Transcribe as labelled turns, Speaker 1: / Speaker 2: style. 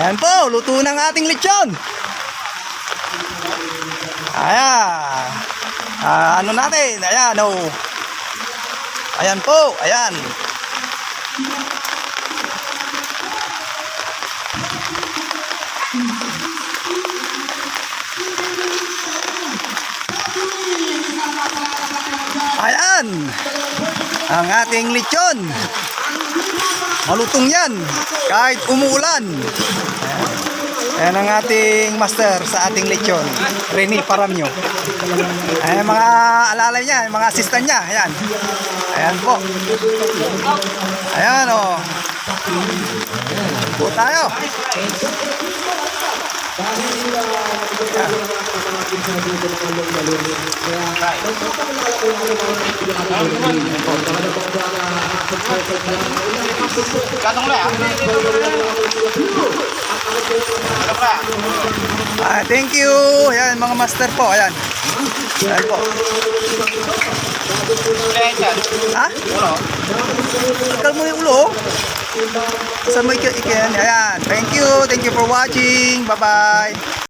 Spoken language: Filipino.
Speaker 1: Ayan po, luto ng ating lechon. Ayan. Ano natin? Ayan, oh. Ayan po, ayan. Ayan. Ang ating lechon. Malutong yan kahit umuulan. Ayan ang ating master sa ating lechon, Rene Paramyo. Ayan mga alalay niya, mga assistant niya. Ayan. Ayan po. Ayan o. Po tayo. Ayan. Thank you. Ayan mga master po. Ayan. Ayan po. Ha? Takal mo yung ulo. Saan mo ikiyan? Ayan. Thank you. Thank you for watching. Bye bye.